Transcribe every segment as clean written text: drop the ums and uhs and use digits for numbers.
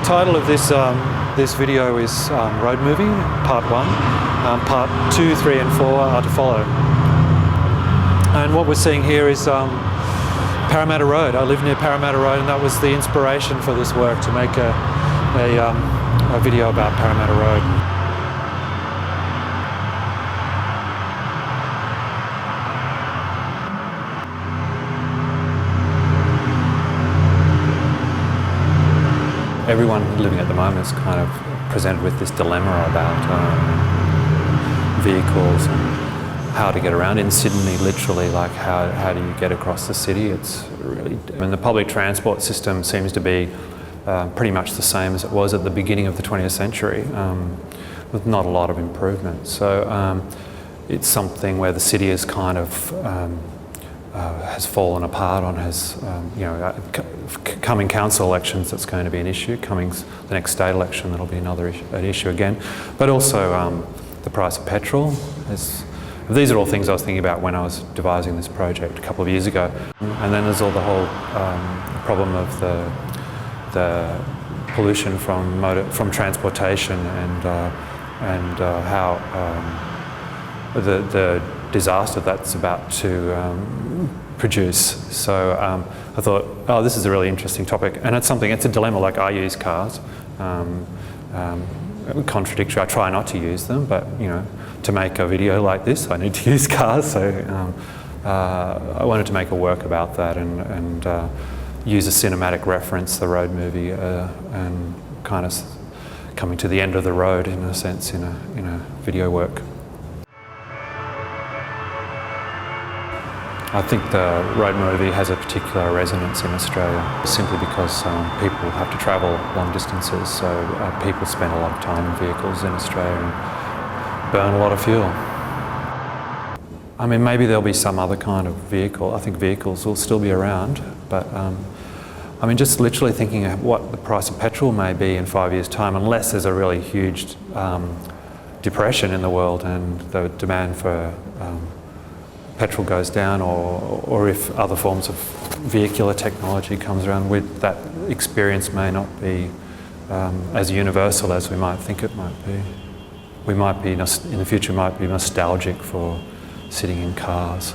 title of this video is Road Movie, Part 1. Part 2, 3 and 4 are to follow. And what we're seeing here is Parramatta Road. I live near Parramatta Road, and that was the inspiration for this work, to make a video about Parramatta Road. Everyone living at the moment is kind of presented with this dilemma about vehicles and how to get around. In Sydney, literally, like how do you get across the city? It's really... the public transport system seems to be pretty much the same as it was at the beginning of the 20th century, with not a lot of improvement. So it's something where the city is kind of has fallen apart on, coming council elections, that's going to be an issue. Coming the next state election, that'll be an issue again. But also the price of petrol. These are all things I was thinking about when I was devising this project a couple of years ago. And then there's all the whole problem of the pollution from transportation and how the disaster that's about to produce. So I thought, oh, this is a really interesting topic, and it's a dilemma. Like, I use cars, contradictory. I try not to use them, but to make a video like this, I need to use cars. So I wanted to make a work about that and use a cinematic reference, the road movie, and kind of coming to the end of the road in a sense in a video work. I think the road movie has a particular resonance in Australia, simply because people have to travel long distances, so people spend a lot of time in vehicles in Australia and burn a lot of fuel. I mean, maybe there'll be some other kind of vehicle. I think vehicles will still be around, but I mean, just literally thinking of what the price of petrol may be in 5 years' time, unless there's a really huge depression in the world and the demand for petrol goes down, or if other forms of vehicular technology comes around, that experience may not be as universal as we might think it might be. We might be, in the future, might be nostalgic for sitting in cars.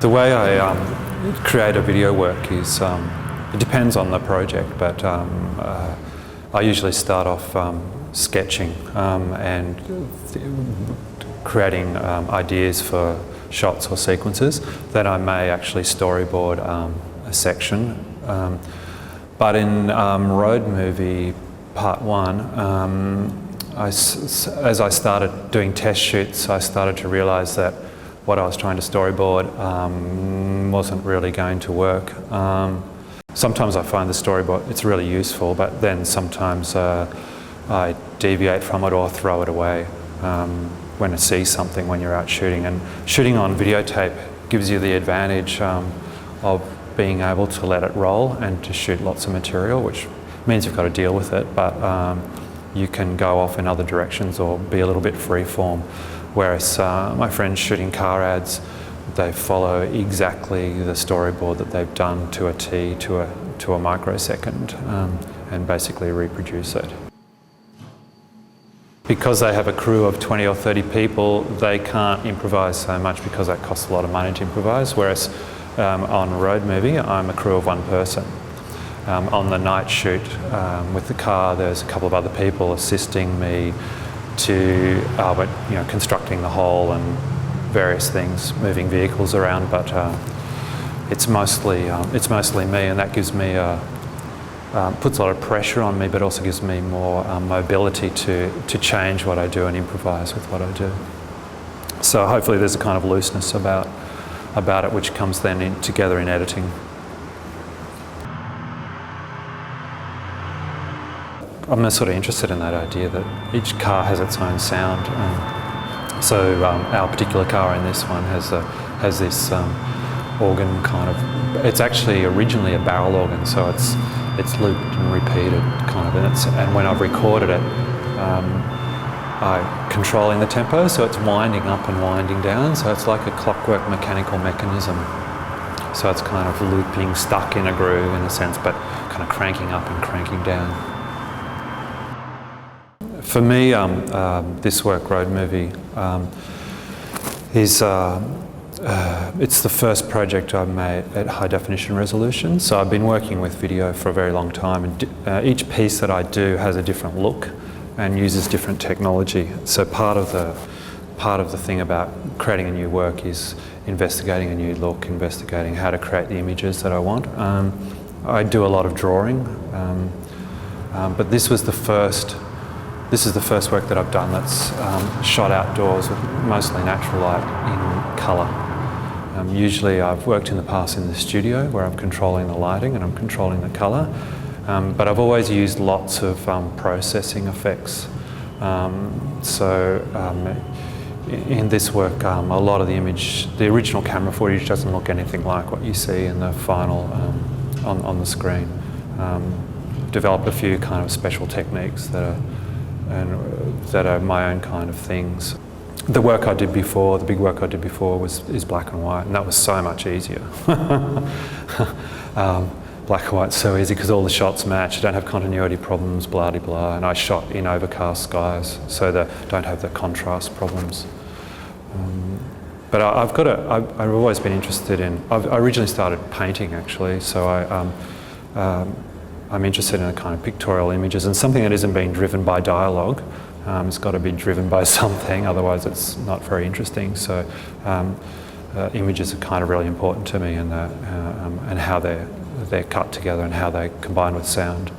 The way I create a video work is, it depends on the project, but I usually start off sketching and creating ideas for shots or sequences. Then I may actually storyboard a section. But in Road Movie Part 1, as I started doing test shoots, I started to realise that what I was trying to storyboard wasn't really going to work. Sometimes I find the storyboard, it's really useful, but then sometimes I deviate from it or throw it away when I see something when you're out shooting. And shooting on videotape gives you the advantage of being able to let it roll and to shoot lots of material, which means you've got to deal with it, but you can go off in other directions or be a little bit free-form. Whereas my friends shooting car ads, they follow exactly the storyboard that they've done to a T, to a microsecond, and basically reproduce it. Because they have a crew of 20 or 30 people, they can't improvise so much because that costs a lot of money to improvise. Whereas on Road Movie, I'm a crew of one person. On the night shoot with the car, there's a couple of other people assisting me to constructing the hole and various things, moving vehicles around, but it's mostly me, and that gives me puts a lot of pressure on me, but also gives me more mobility to change what I do and improvise with what I do. So hopefully there's a kind of looseness about it, which comes then together in editing. I'm sort of interested in that idea that each car has its own sound. So our particular car in this one has this organ kind of. It's actually originally a barrel organ, so it's looped and repeated kind of, and when I've recorded it, controlling the tempo, so it's winding up and winding down, so it's like a clockwork mechanical mechanism. So it's kind of looping, stuck in a groove in a sense, but kind of cranking up and cranking down. For me, this work, Road Movie, is it's the first project I've made at high definition resolution. So I've been working with video for a very long time, and each piece that I do has a different look and uses different technology. So part of the thing about creating a new work is investigating a new look, investigating how to create the images that I want. I do a lot of drawing, but this is the first work that I've done that's shot outdoors with mostly natural light in colour. Usually I've worked in the past in the studio where I'm controlling the lighting and I'm controlling the colour, but I've always used lots of processing effects. In this work, a lot of the original camera footage doesn't look anything like what you see in the final on the screen. Developed a few kind of special techniques that are my own kind of things. The work I did before, the big work I did before is black and white, and that was so much easier. Black and white's so easy because all the shots match, you don't have continuity problems, blah de blah, and I shot in overcast skies, so they don't have the contrast problems. But I've always been interested in, I originally started painting actually, so I'm interested in a kind of pictorial images, and something that isn't being driven by dialogue. It's got to be driven by something, otherwise it's not very interesting. So images are kind of really important to me, and how they're cut together and how they combine with sound.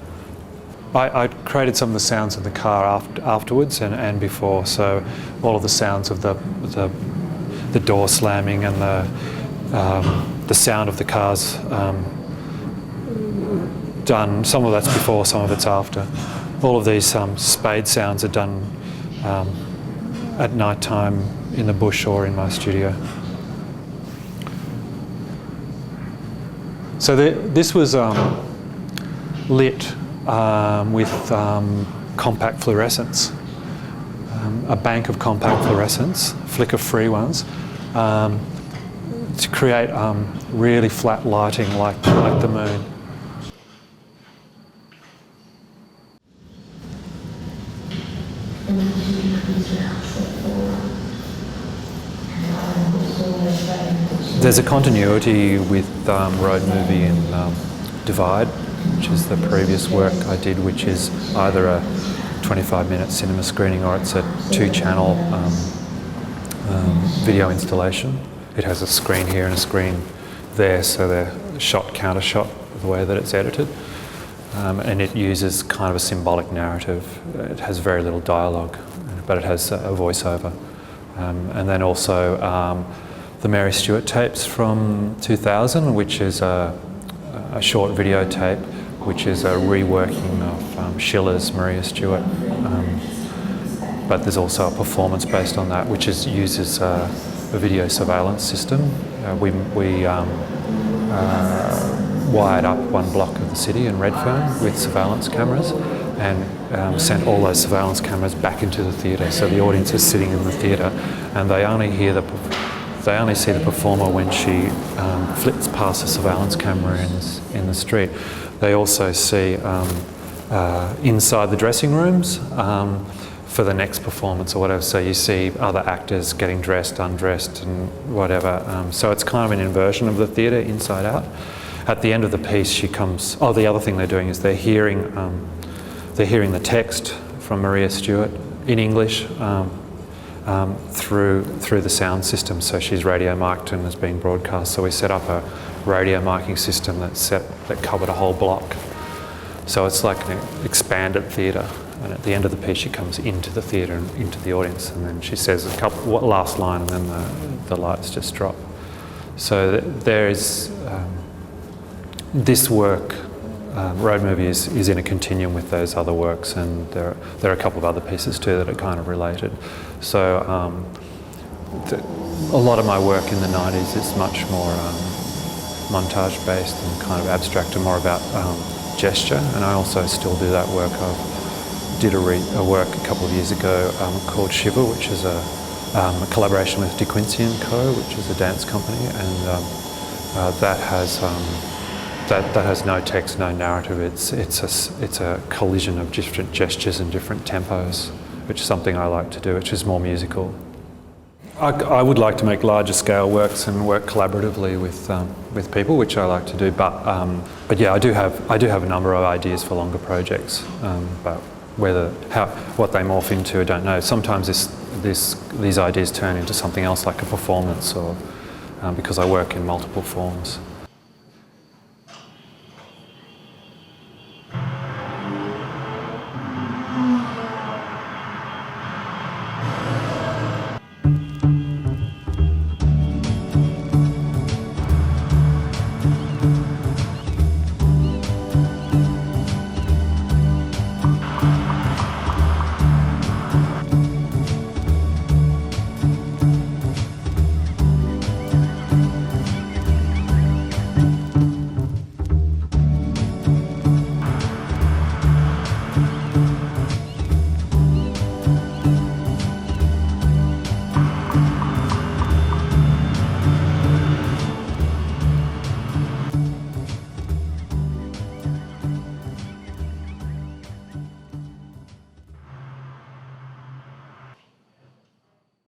I created some of the sounds of the car afterwards and before, so all of the sounds of the door slamming and the sound of the cars done. Some of that's before, some of it's after. All of these spade sounds are done at night time in the bush or in my studio. So this was lit with compact fluorescents, a bank of compact fluorescents, flicker-free ones, to create really flat lighting like the moon. There's a continuity with Road Movie and Divide, which is the previous work I did, which is either a 25-minute cinema screening or it's a 2-channel video installation. It has a screen here and a screen there, so they're shot counter-shot the way that it's edited. And it uses kind of a symbolic narrative. It has very little dialogue, but it has a voiceover. And then also the Mary Stuart tapes from 2000, which is a short videotape, which is a reworking of Schiller's Maria Stuart. But there's also a performance based on that, which uses a video surveillance system. We wired up one block of the city in Redfern with surveillance cameras and sent all those surveillance cameras back into the theatre. So the audience is sitting in the theatre and they only see the performer when she flits past the surveillance camera in the street. They also see inside the dressing rooms for the next performance or whatever. So you see other actors getting dressed, undressed and whatever. So it's kind of an inversion of the theatre inside out. At the end of the piece she comes, the other thing they're doing is they're hearing the text from Maria Stuart in English through the sound system. So she's radio mic'd and is being broadcast. So we set up a radio miking system that covered a whole block. So it's like an expanded theatre. And at the end of the piece she comes into the theatre and into the audience, and then she says last line, and then the lights just drop. So there is this work. Road Movie is in a continuum with those other works, and there are a couple of other pieces too that are kind of related. So a lot of my work in the 90s is much more montage based and kind of abstract and more about gesture, and I also still do that work of did a work a couple of years ago called Shiver, which is a collaboration with De Quincey & Co., which is a dance company, and that has no text, no narrative. It's a collision of different gestures and different tempos, which is something I like to do, which is more musical. I would like to make larger scale works and work collaboratively with people, which I like to do. But yeah, I do have a number of ideas for longer projects. But what they morph into, I don't know. Sometimes these ideas turn into something else, like a performance, or because I work in multiple forms.